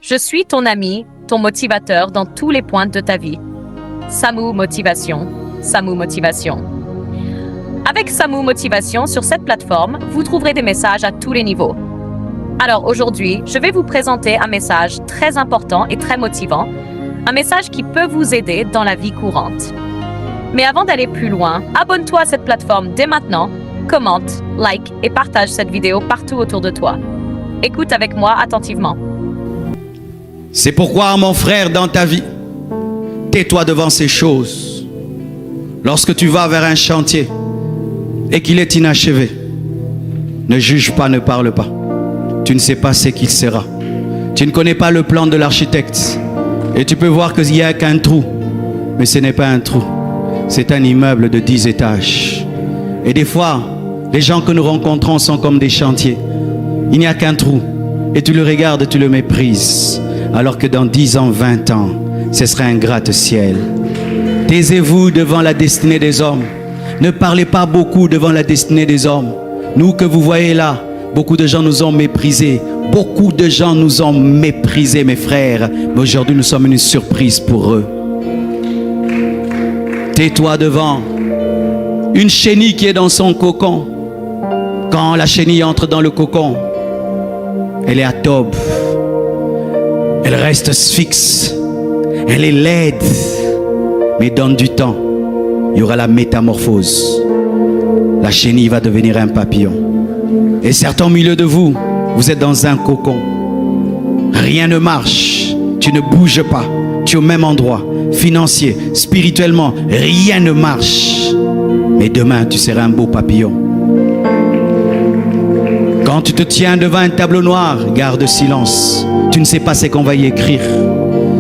Je suis ton ami, ton motivateur dans tous les points de ta vie. Samu Motivation, Samu Motivation. Avec Samu Motivation, sur cette plateforme, vous trouverez des messages à tous les niveaux. Alors aujourd'hui, je vais vous présenter un message très important et très motivant, un message qui peut vous aider dans la vie courante. Mais avant d'aller plus loin, abonne-toi à cette plateforme dès maintenant, commente, like et partage cette vidéo partout autour de toi. Écoute avec moi attentivement. C'est pourquoi, mon frère, dans ta vie, tais-toi devant ces choses. Lorsque tu vas vers un chantier et qu'il est inachevé, ne juge pas, ne parle pas. Tu ne sais pas ce qu'il sera. Tu ne connais pas le plan de l'architecte. Et tu peux voir qu'il n'y a qu'un trou. Mais ce n'est pas un trou. C'est un immeuble de 10 étages. Et des fois, les gens que nous rencontrons sont comme des chantiers. Il n'y a qu'un trou. Et tu le regardes, tu le méprises. Alors que dans 10 ans, 20 ans, ce sera un gratte-ciel. Taisez-vous devant la destinée des hommes. Ne parlez pas beaucoup devant la destinée des hommes. Nous que vous voyez là, beaucoup de gens nous ont méprisés. Beaucoup de gens nous ont méprisés, mes frères. Mais aujourd'hui, nous sommes une surprise pour eux. Tais-toi devant une chenille qui est dans son cocon. Quand la chenille entre dans le cocon, elle est atobe. Elle reste fixe. Elle est laide. Mais donne du temps. Il y aura la métamorphose. La chenille va devenir un papillon. Et certains au milieu de vous, vous êtes dans un cocon. Rien ne marche. Tu ne bouges pas. Tu es au même endroit. Financier, spirituellement, rien ne marche. Mais demain, tu seras un beau papillon. Quand tu te tiens devant un tableau noir, garde silence. Tu ne sais pas ce qu'on va y écrire.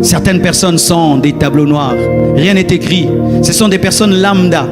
Certaines personnes sont des tableaux noirs. Rien n'est écrit. Ce sont des personnes lambda.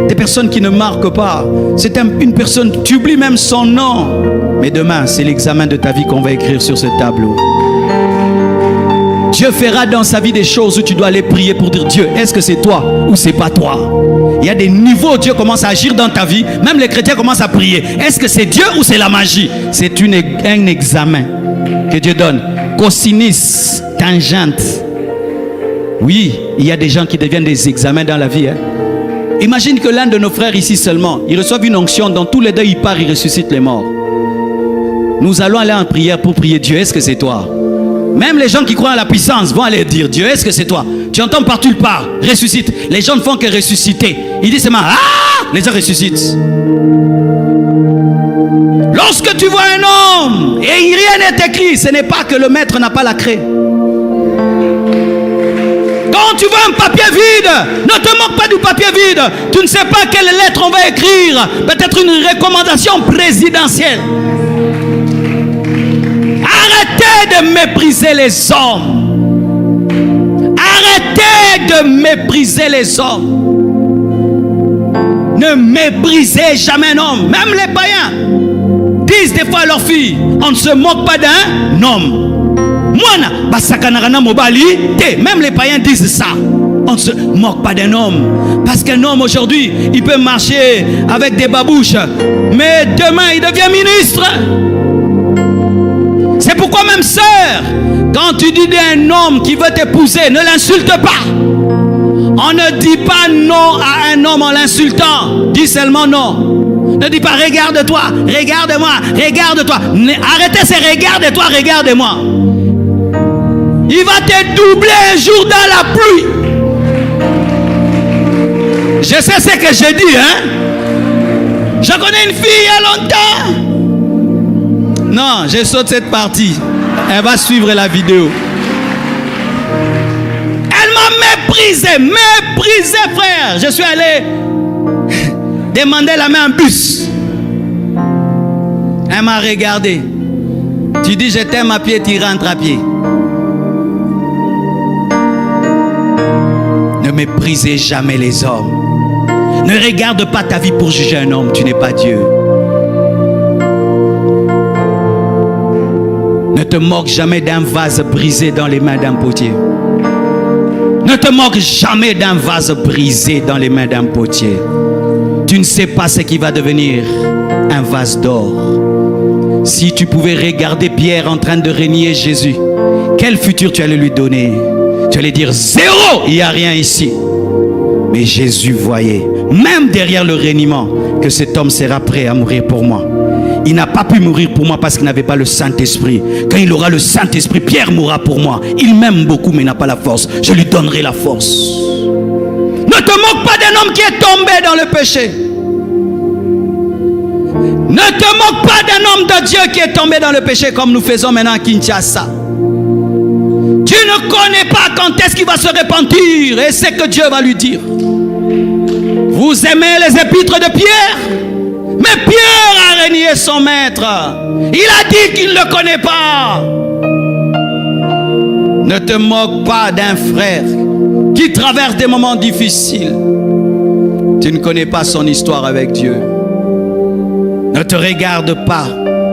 Des personnes qui ne marquent pas. C'est une personne, tu oublies même son nom. Mais demain, c'est l'examen de ta vie qu'on va écrire sur ce tableau. Dieu fera dans sa vie des choses où tu dois aller prier pour dire Dieu, est-ce que c'est toi ou c'est pas toi? Il y a des niveaux où Dieu commence à agir dans ta vie. Même les chrétiens commencent à prier. Est-ce que c'est Dieu ou c'est la magie? C'est un examen que Dieu donne. Cosinus, tangente. Oui, il y a des gens qui deviennent des examens dans la vie. Imagine que l'un de nos frères ici seulement, il reçoit une onction, dans tous les deux il part, il ressuscite les morts. Nous allons aller en prière pour prier Dieu, est-ce que c'est toi? Même les gens qui croient à la puissance vont aller dire Dieu, est-ce que c'est toi? Tu entends partout, il part, ressuscite. Les gens ne font que ressusciter. Ils disent seulement, ah! Les gens ressuscitent. Lorsque tu vois un homme et rien n'est écrit, ce n'est pas que le maître n'a pas la craie. Quand tu vois un papier vide, ne te moque pas du papier vide. Tu ne sais pas quelle lettre on va écrire. Peut-être une recommandation présidentielle. Arrêtez de mépriser les hommes. Arrêtez de mépriser les hommes. Ne méprisez jamais un homme. Même les païens disent des fois à leurs filles, on ne se moque pas d'un homme. Même les païens disent ça. On ne se moque pas d'un homme. Parce qu'un homme aujourd'hui, il peut marcher avec des babouches. Mais demain, il devient ministre. C'est pourquoi même sœur, quand tu dis d'un homme qui veut t'épouser, ne l'insulte pas. On ne dit pas non à un homme en l'insultant. Dis seulement non. Ne dis pas regarde-toi, regarde-moi, regarde-toi. Arrêtez ces regarde-toi, regarde-moi. Il va te doubler un jour dans la pluie. Je sais ce que j'ai dit, hein. Je connais une fille il y a longtemps. Non, je saute cette partie. Elle va suivre la vidéo. Elle m'a méprisé, frère. Je suis allé demander la main en bus. Elle m'a regardé. Tu dis je t'aime à pied, tu rentres à pied. Ne méprisez jamais les hommes. Ne regarde pas ta vie pour juger un homme. Tu n'es pas Dieu. Ne te moque jamais d'un vase brisé dans les mains d'un potier. Ne te moque jamais d'un vase brisé dans les mains d'un potier. Tu ne sais pas ce qui va devenir un vase d'or. Si tu pouvais regarder Pierre en train de renier Jésus, Quel futur tu allais lui donner? Tu allais dire zéro, il n'y a rien ici. Mais Jésus voyait, même derrière le reniement, que cet homme sera prêt à mourir pour moi. Il n'a pas pu mourir pour moi parce qu'il n'avait pas le Saint-Esprit. Quand il aura le Saint-Esprit, Pierre mourra pour moi. Il m'aime beaucoup mais n'a pas la force. Je lui donnerai la force. Ne te moque pas d'un homme qui est tombé dans le péché. Ne te moque pas d'un homme de Dieu qui est tombé dans le péché comme nous faisons maintenant à Kinshasa. Tu ne connais pas quand est-ce qu'il va se repentir et c'est que Dieu va lui dire. Vous aimez les épîtres de Pierre? Mais Pierre a renié son maître. Il a dit qu'il ne le connaît pas. Ne te moque pas d'un frère qui traverse des moments difficiles. Tu ne connais pas son histoire avec Dieu. Ne te regarde pas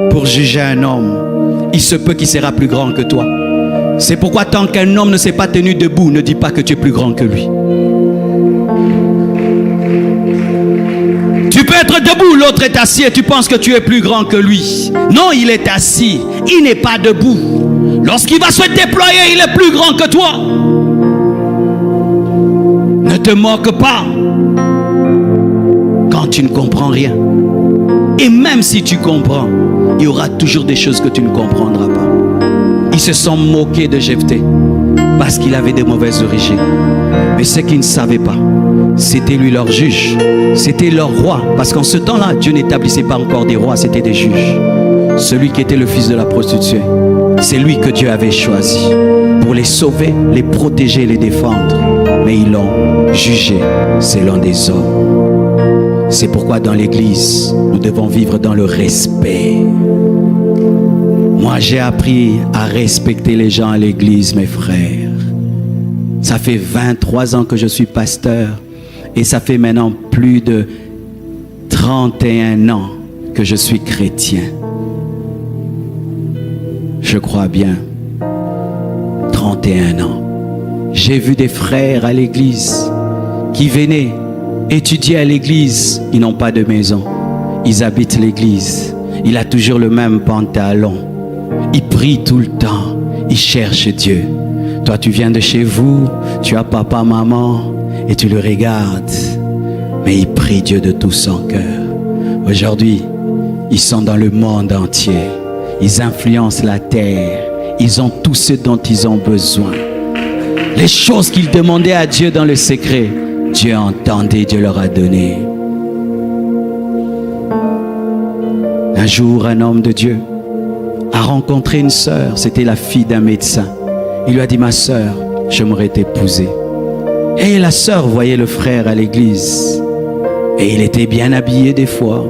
pour juger un homme. Il se peut qu'il sera plus grand que toi. C'est pourquoi tant qu'un homme ne s'est pas tenu debout, ne dis pas que tu es plus grand que lui. Tu peux être debout, l'autre est assis et tu penses que tu es plus grand que lui. Non, il est assis, il n'est pas debout. Lorsqu'il va se déployer, il est plus grand que toi. Ne te moque pas quand tu ne comprends rien. Et même si tu comprends, il y aura toujours des choses que tu ne comprendras pas. Ils se sont moqués de Jephthé parce qu'il avait des mauvaises origines. Mais ce qu'ils ne savaient pas, c'était lui leur juge, c'était leur roi. Parce qu'en ce temps-là, Dieu n'établissait pas encore des rois, c'était des juges. Celui qui était le fils de la prostituée, c'est lui que Dieu avait choisi pour les sauver, les protéger, les défendre. Mais ils l'ont jugé selon des hommes. C'est pourquoi dans l'église, nous devons vivre dans le respect. Moi, j'ai appris à respecter les gens à l'église, mes frères. Ça fait 23 ans que je suis pasteur et ça fait maintenant plus de 31 ans que je suis chrétien. Je crois bien. 31 ans. J'ai vu des frères à l'église qui venaient étudier à l'église. Ils n'ont pas de maison. Ils habitent l'église. Il a toujours le même pantalon. Il prie tout le temps. Il cherche Dieu. Toi, tu viens de chez vous. Tu as papa, maman. Et tu le regardes. Mais il prie Dieu de tout son cœur. Aujourd'hui, ils sont dans le monde entier. Ils influencent la terre. Ils ont tout ce dont ils ont besoin. Les choses qu'ils demandaient à Dieu dans le secret, Dieu entendait, Dieu leur a donné. Un jour, un homme de Dieu a rencontré une sœur. C'était la fille d'un médecin. Il lui a dit, ma sœur, j'aimerais t'épouser. Et la sœur voyait le frère à l'église. Et il était bien habillé des fois.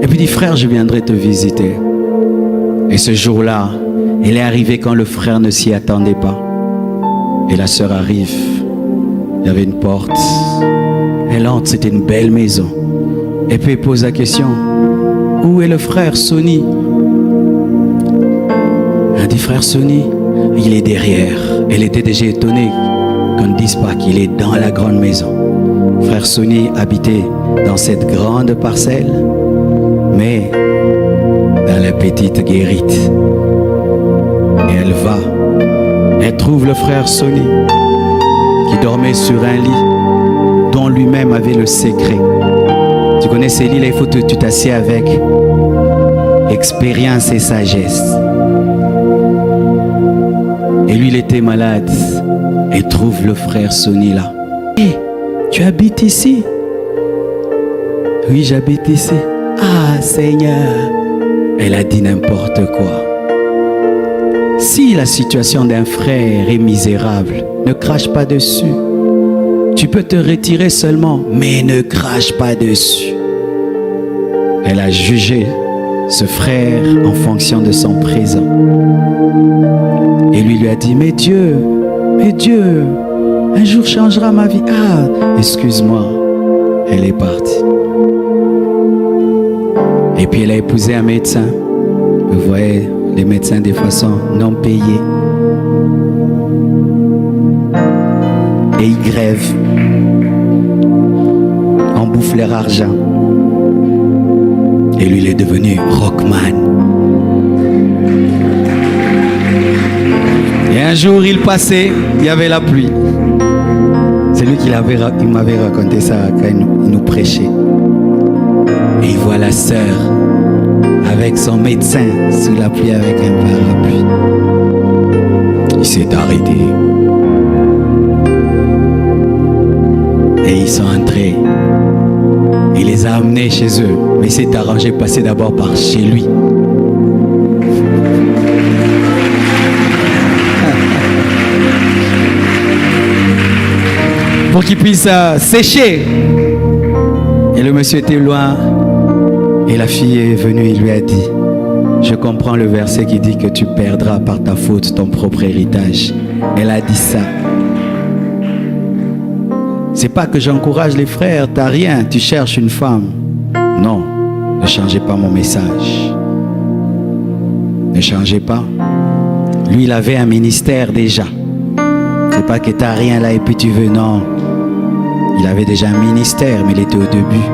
Et puis il dit, frère, je viendrai te visiter. Et ce jour-là, il est arrivé quand le frère ne s'y attendait pas. Et la sœur arrive. Il y avait une porte. Elle entre, c'était une belle maison. Et puis il pose la question, où est le frère Sonny? Elle dit, frère Sonny, il est derrière. Elle était déjà étonnée qu'on ne dise pas qu'il est dans la grande maison. Frère Sonny habitait dans cette grande parcelle, mais dans la petite guérite. Et elle va. Elle trouve le frère Sonny qui dormait sur un lit dont lui-même avait le secret. Tu connais ces lits là, il faut que tu t'assieds avec expérience et sagesse. Et lui, il était malade. Et trouve le frère Sonny là. Hé, tu habites ici? Oui, j'habite ici. Ah, Seigneur. Elle a dit n'importe quoi. Si la situation d'un frère est misérable, ne crache pas dessus. Tu peux te retirer seulement, mais ne crache pas dessus. Elle a jugé ce frère en fonction de son présent. Et lui a dit, mais Dieu, un jour changera ma vie. Ah, excuse-moi. Elle est partie. Et puis elle a épousé un médecin. Vous voyez, les médecins des fois sont non payés. Et ils grèvent. On bouffe leur argent. Et lui, il est devenu rockman. Et un jour, il passait, il y avait la pluie. C'est lui qui il m'avait raconté ça quand il nous prêchait. Et il voit la sœur avec son médecin sous la pluie avec un parapluie. Il s'est arrêté. Et ils sont entrés. Il les a amenés chez eux. Mais il s'est arrangé de passer d'abord par chez lui. Pour qu'il puisse sécher. Et le monsieur était loin. Et la fille est venue et lui a dit: je comprends le verset qui dit que tu perdras par ta faute ton propre héritage. Elle a dit ça. C'est pas que j'encourage les frères, t'as rien, tu cherches une femme. Non, ne changez pas mon message. Ne changez pas. Lui, il avait un ministère déjà. C'est pas que t'as rien là et puis tu veux, non. Il avait déjà un ministère, mais il était au début.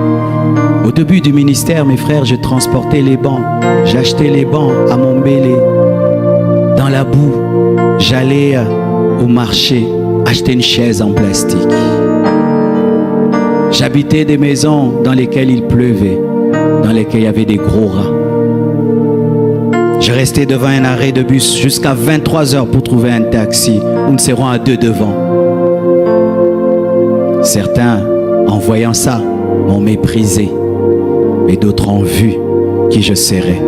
Au début du ministère, mes frères, je transportais les bancs. J'achetais les bancs à Montbéliard. Dans la boue, j'allais au marché acheter une chaise en plastique. J'habitais des maisons dans lesquelles il pleuvait, dans lesquelles il y avait des gros rats. Je restais devant un arrêt de bus jusqu'à 23 heures pour trouver un taxi. Nous serons à deux devant. Certains, en voyant ça, m'ont méprisé, mais d'autres ont vu qui je serais.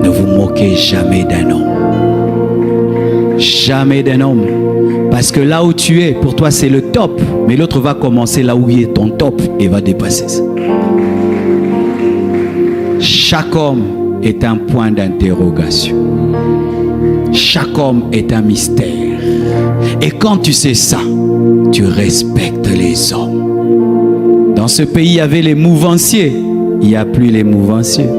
Ne vous moquez jamais d'un homme. Jamais d'un homme. Parce que là où tu es, pour toi c'est le top, mais l'autre va commencer là où il est ton top et va dépasser ça. Chaque homme est un point d'interrogation. Chaque homme est un mystère. Et quand tu sais ça, tu respectes les hommes. Dans ce pays, il y avait les mouvanciers. Il n'y a plus les mouvanciers.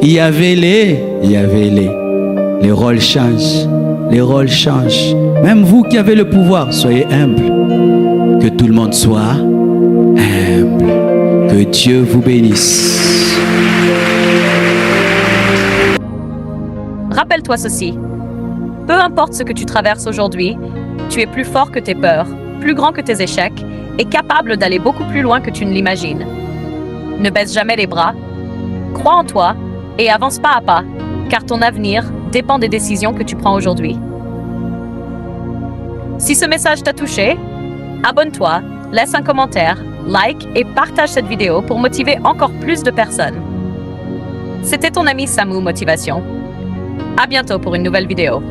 Il y avait les rôles changent. Les rôles changent. Même vous qui avez le pouvoir, soyez humble. Que tout le monde soit humble. Que Dieu vous bénisse. Rappelle-toi ceci. Peu importe ce que tu traverses aujourd'hui, tu es plus fort que tes peurs, plus grand que tes échecs et capable d'aller beaucoup plus loin que tu ne l'imagines. Ne baisse jamais les bras, crois en toi et avance pas à pas, car ton avenir dépend des décisions que tu prends aujourd'hui. Si ce message t'a touché, abonne-toi, laisse un commentaire, like et partage cette vidéo pour motiver encore plus de personnes. C'était ton ami Samu Motivation. À bientôt pour une nouvelle vidéo.